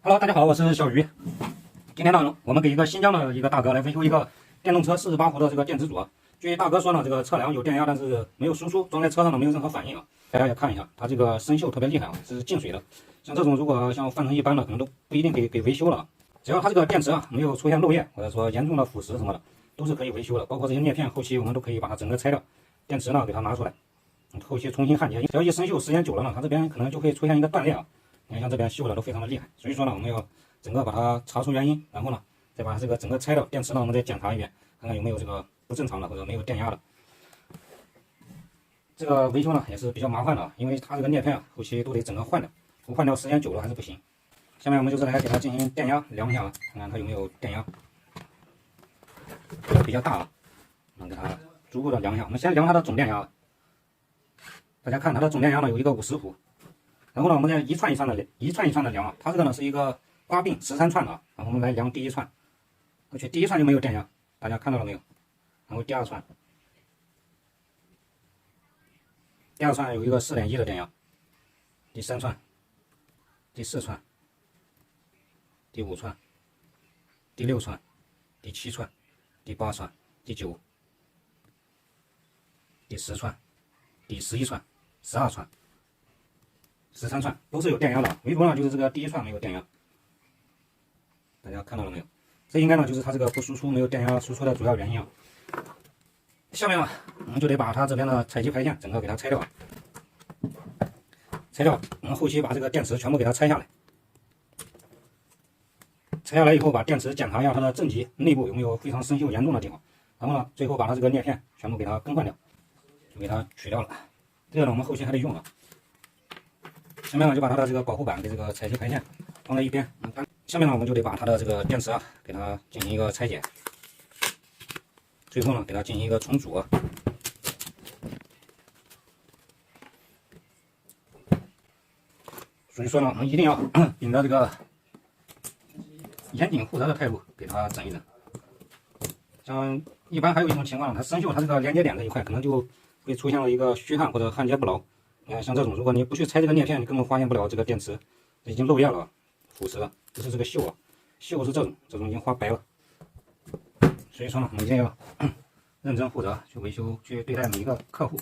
Hello， 大家好，我是小鱼。今天呢，我们给一个新疆的一个大哥来维修一个电动车48伏的这个电池组。据大哥说呢，这个测量有电压，但是没有输出，装在车上呢没有任何反应啊。大家也看一下，它这个生锈特别厉害啊，是进水的。像这种如果像换成一般的，可能都不一定给维修了。只要它这个电池啊没有出现漏液或者说严重的腐蚀什么的，都是可以维修的。包括这些裂片，后期我们都可以把它整个拆掉，电池呢给它拿出来，后期重新焊接。只要一生锈时间久了呢，它这边可能就会出现一个断裂啊。你看像这边锈的都非常的厉害，所以说呢，我们要整个把它查出原因，然后呢，再把这个整个拆掉。电池呢，我们再检查一遍，看看有没有这个不正常的或者没有电压的。这个维修呢也是比较麻烦的，因为它这个裂片啊，后期都得整个换掉，不换掉时间久了还是不行。下面我们就是来给它进行电压量一下，看看它有没有电压，比较大啊，能给它逐步的量一下。我们先量它的总电压，大家看它的总电压呢有一个50伏。然后呢，我们再一串一串的量啊，它这个呢是一个8并13串的啊。然后我们来量第一串，而且第一串就没有电压，大家看到了没有？然后第二串有一个4.1的电压，第3串、第4串、第5串、第6串、第7串、第8串、第9、第10串、第11串、12串。13串都是有电压的，唯独呢就是这个第一串没有电压，大家看到了没有？这应该呢就是它这个不输出没有电压输出的主要原因啊。下面呢我们就得把它这边的采集排线整个给它拆掉，我们后期把这个电池全部给它拆下来，拆下来以后把电池检查一下它的正极内部有没有非常生锈严重的地方，然后呢最后把它这个裂片全部给它更换掉，就给它取掉了。这个呢我们后期还得用啊。下面呢就把它的这个保护板给这个采集排线放在一边。下面呢我们就得把它的这个电池啊给它进行一个拆解，最后呢给它进行一个重组。所以说呢我们一定要秉着这个严谨负责的态度给它整一整。像一般还有一种情况，它生锈，它这个连接点这一块可能就会出现了一个虚焊或者焊接不牢。你看，像这种，如果你不去拆这个裂片，你根本发现不了这个电池已经漏液了、腐蚀了。这是这个锈啊，锈是这种已经发白了。所以说呢，我们一定要认真负责去维修，去对待每一个客户。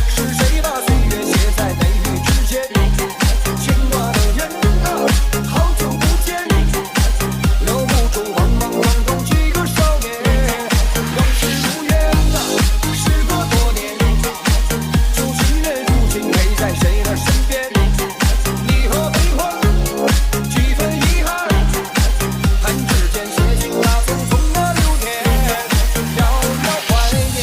是谁把岁月写在眉宇之间？牵挂的人啊，好久不见，留不住茫茫当中几个少年。往事如烟啊，时过多年，旧情人如今陪在谁的身边？你和悲欢，几分遗憾，弹指间写尽那匆匆的流年，遥遥怀念。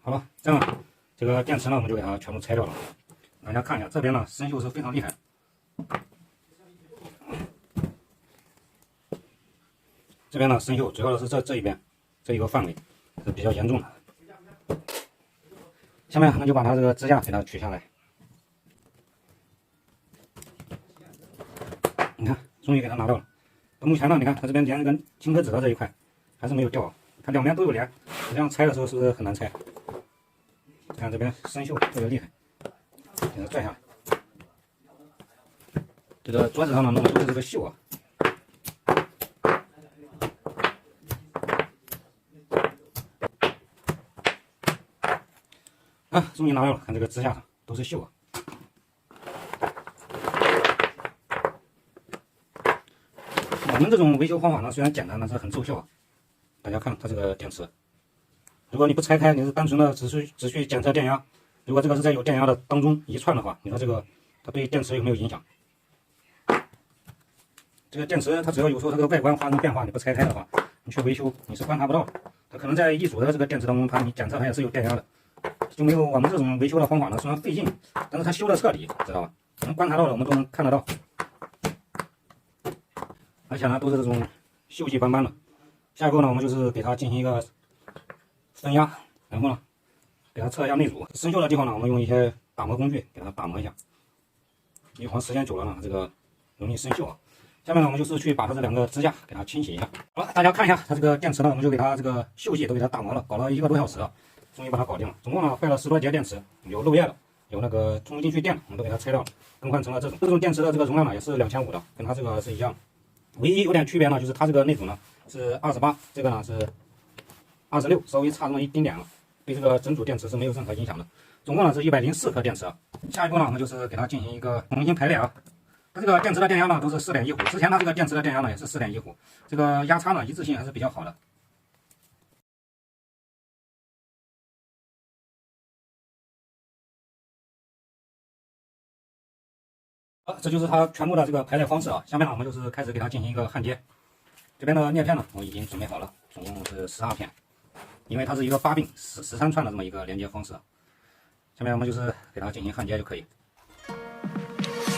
好了，这样这个电池呢，我们就给它全部拆掉了。大家看一下，这边呢生锈是非常厉害。这边呢生锈主要的是这一边这一个范围是比较严重的。下面我们就把它这个支架给它取下来。你看，终于给它拿到了。到目前呢，你看它这边连这根轻壳子的这一块还是没有掉，它两边都有连。这样拆的时候是不是很难拆？看这边生锈特别厉害，给它拽下来。这个桌子上呢弄的都是这个锈啊。啊，终于拿到了，看这个支架上都是锈啊。我们这种维修方法呢，虽然简单，但是很奏效啊。大家看它这个电池，如果你不拆开，你是单纯的只去检测电压，如果这个是在有电压的当中一串的话，你说这个它对电池有没有影响？这个电池它只要有时候它这个外观发生变化，你不拆开的话，你去维修你是观察不到的。它可能在一组的这个电池当中，你检测它也是有电压的，就没有我们这种维修的方法呢，虽然费劲，但是它修的彻底，知道吧？能观察到的我们都能看得到，而且呢都是这种锈迹斑斑的。下一步呢，我们就是给它进行一个分压，然后呢给它测一下内阻。生锈的地方呢，我们用一些打磨工具给它打磨一下。一晃时间久了呢，这个容易生锈啊。下面呢，我们就是去把它这两个支架给它清洗一下。好了，大家看一下它这个电池呢，我们就给它这个锈迹都给它打磨了，搞了1个多小时啊，终于把它搞定了。总共呢坏了10多节电池，有漏液的，有那个充不进去电，我们都给它拆掉了，更换成了这种电池的这个容量呢也是2500的，跟它这个是一样。唯一有点区别呢，就是它这个内阻呢是28，这个呢是26，稍微差那么一丁点了，对这个整组电池是没有任何影响的。总共呢是104颗电池。下一步呢，我们就是给它进行一个重新排列啊。它这个电池的电压呢都是4.1伏，之前它这个电池的电压呢也是4.1伏，这个压差呢一致性还是比较好的。好，这就是它全部的这个排列方式啊。下面呢，我们就是开始给它进行一个焊接。这边的裂片呢，我已经准备好了，总共是12片，因为它是一个8并13串的这么一个连接方式。下面我们就是给它进行焊接就可以。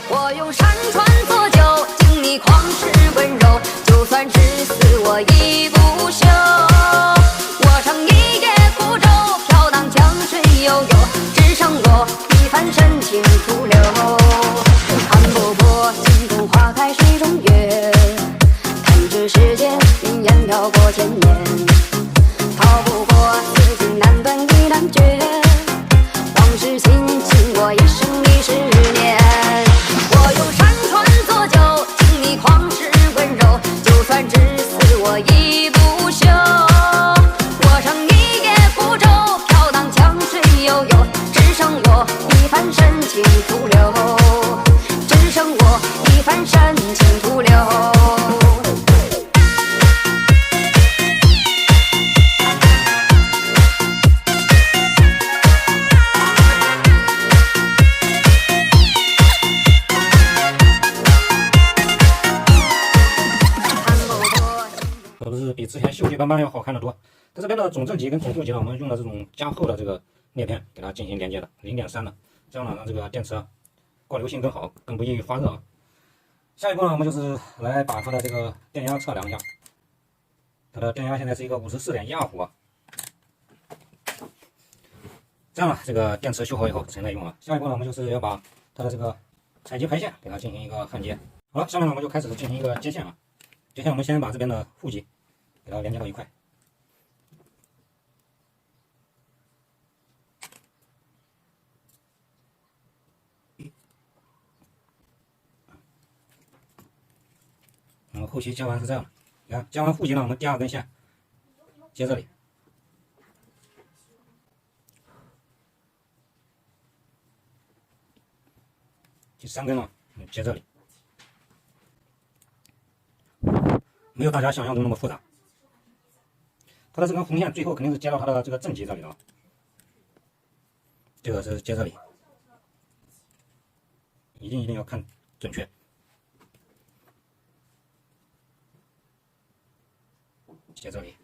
我用山川作酒，敬你旷世温柔，就算至死我亦不休。我乘一叶孤舟，飘荡江水悠悠，只剩我一番深情徒留。看波波，心中花开水中月，看这世间云烟飘过千年，逃不过此情难断亦难绝，往事心情我一生历10年。我用山川作酒，敬你旷世温柔，就算至死我亦不休。我乘一叶孤舟，飘荡江水悠悠，只剩我一番深情徒留，只剩我一番深情徒留。都是比之前锈迹斑斑要好看得多。在这边的总正极跟总负极呢，我们用了这种加厚的这个裂片给它进行连接的，0.3的，这样呢让这个电池过流性更好，更不易发热。下一步呢，我们就是来把它的这个电压测量一下。它的电压现在是一个54.12伏啊。这样呢，这个电池修好以后可以来用了。下一步呢，我们就是要把它的这个采集排线给它进行一个焊接。好了，下面呢我们就开始进行一个接线啊。接线我们先把这边的负极给它连接到一块。后期接完是这样的，你看接完负极呢，我们第2根线接这里，第3根呢接这里，没有大家想象中那么复杂。它的这根红线最后肯定是接到它的这个正极这里的，这个是接这里，一定要看准确。接这里，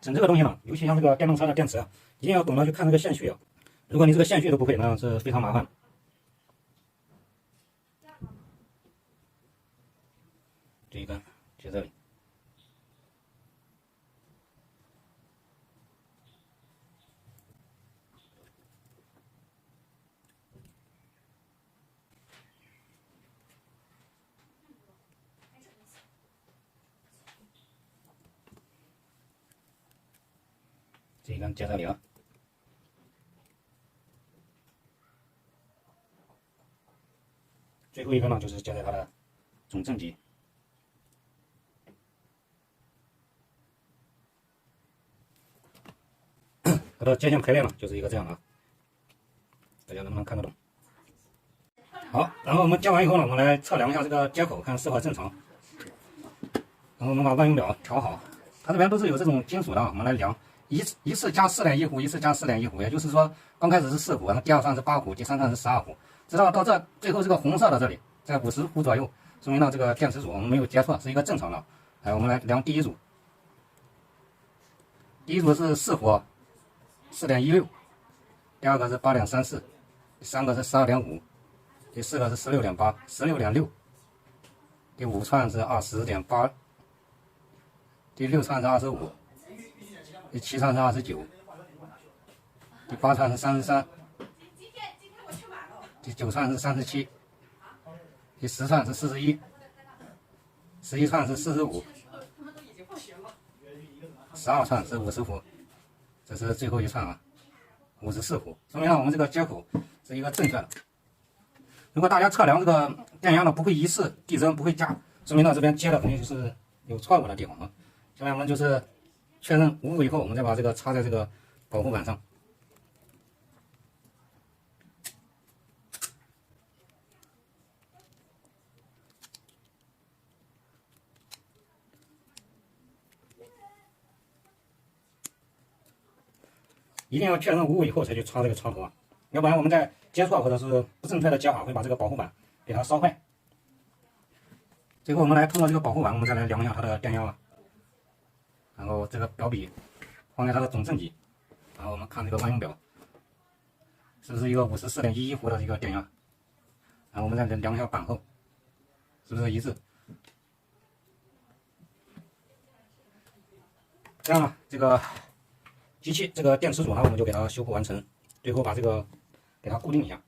整这个东西呢，尤其像这个电动车的电池啊，一定要懂得去看这个线序啊。如果你这个线序都不会，那是非常麻烦的。这一根接这里。这一根接这里了，最后一根呢就是接在它的总正极。它的接线排列呢就是一个这样的，大家能不能看得懂？好，然后我们接完以后呢，我们来测量一下这个接口，看是否正常。然后我们把万用表调好，它这边都是有这种金属的，我们来量。一次加4.1伏，一次加4.1伏，也就是说，刚开始是4伏，然后第2串是8伏，第3串是12伏，直到这最后这个红色的这里在50伏左右，说明呢这个电池组我们没有接错，是一个正常的。我们来量第一组，第一组是4伏，4.16，第2个是8.34，第3个是12.5，第4个是16.8，16.6，第5串是20.8，第6串是25，第7串是29，第8串是33，第9串是37，第10串是41， 11串是45， 12串是50伏，这是最后一串啊，54伏，说明我们这个接口是一个正确的。如果大家测量这个电压呢不会一致，递增不会加，说明呢这边接的肯定就是有错误的地方啊。下面我们就是确认无误以后，我们再把这个插在这个保护板上。一定要确认无误以后才去插这个插头啊，要不然我们在接错或者是不正确的接法，会把这个保护板给它烧坏。最后我们来通过这个保护板，我们再来量一下它的电压啊。然后这个表笔放在它的总正极，然后我们看这个万用表，是不是一个54.11伏的一个电压？然后我们再量一下板后，是不是一致？这样呢，这个机器这个电池组呢，我们就给它修复完成，最后把这个给它固定一下。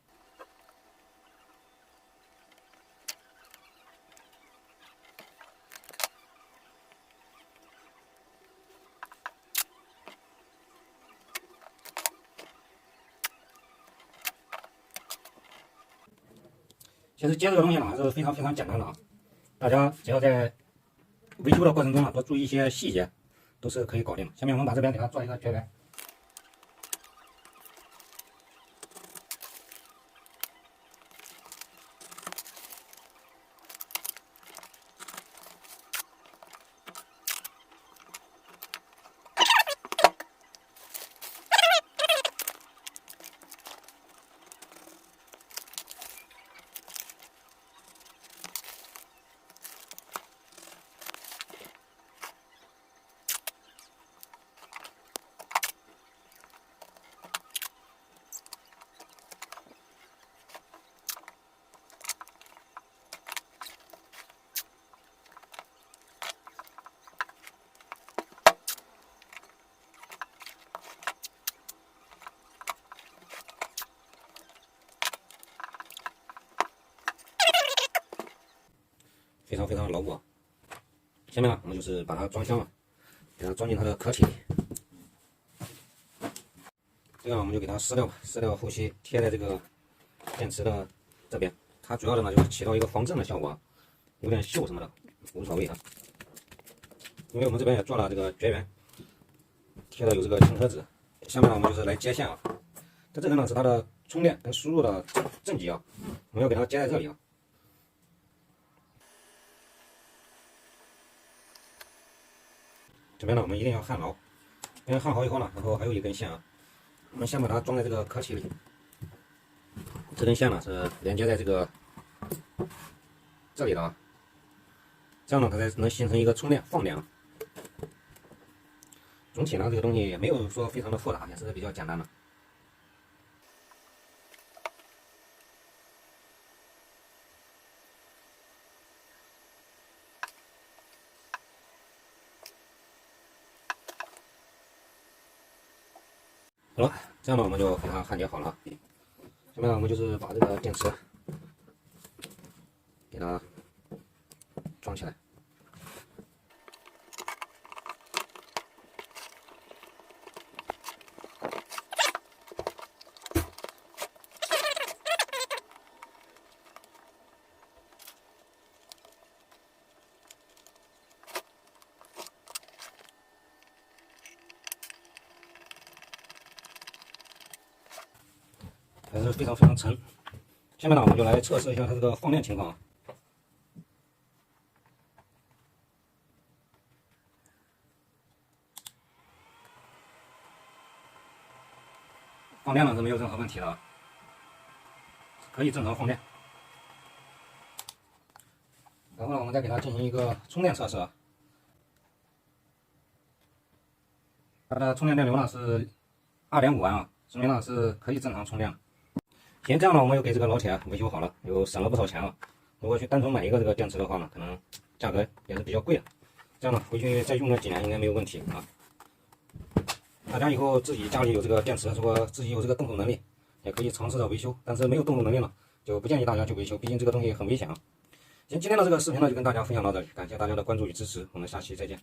其实接这个东西呢还是非常简单的啊，大家只要在维修的过程中呢多注意一些细节，都是可以搞定的。下面我们把这边给它做一个绝缘。非常牢固啊。下面呢，我们就是把它装箱了，给它装进它的壳体里。这样我们就给它撕掉，撕掉后期贴在这个电池的这边。它主要的呢就是起到一个防震的效果，有点锈什么的无所谓啊。因为我们这边也做了这个绝缘，贴的有这个轻壳纸。下面呢我们就是来接线啊。这个呢是它的充电跟输入的正极啊，我们要给它接在这里啊。这边呢，我们一定要焊牢，因为焊好以后呢，然后还有一根线啊，我们先把它装在这个壳体里。这根线呢是连接在这里的啊，这样呢它才能形成一个充电放电啊。总体呢这个东西也没有说非常的复杂，也是比较简单的。好了，这样呢我们就给它焊接好了。下面呢我们就是把这个电池给它装起来。还是非常沉。下面呢，我们就来测试一下它这个放电情况啊。放电呢是没有任何问题的，可以正常放电。然后呢，我们再给它进行一个充电测试啊。它的充电电流呢是2.5安啊，说明呢是可以正常充电的。行，这样呢，我们又给这个老铁维修好了，又省了不少钱了。如果去单纯买一个这个电池的话呢，可能价格也是比较贵的。这样呢，回去再用个几年应该没有问题啊。大家以后自己家里有这个电池，如果自己有这个动手能力，也可以尝试着维修。但是没有动手能力呢，就不建议大家去维修，毕竟这个东西很危险啊。行，今天的这个视频呢就跟大家分享到这里，感谢大家的关注与支持，我们下期再见。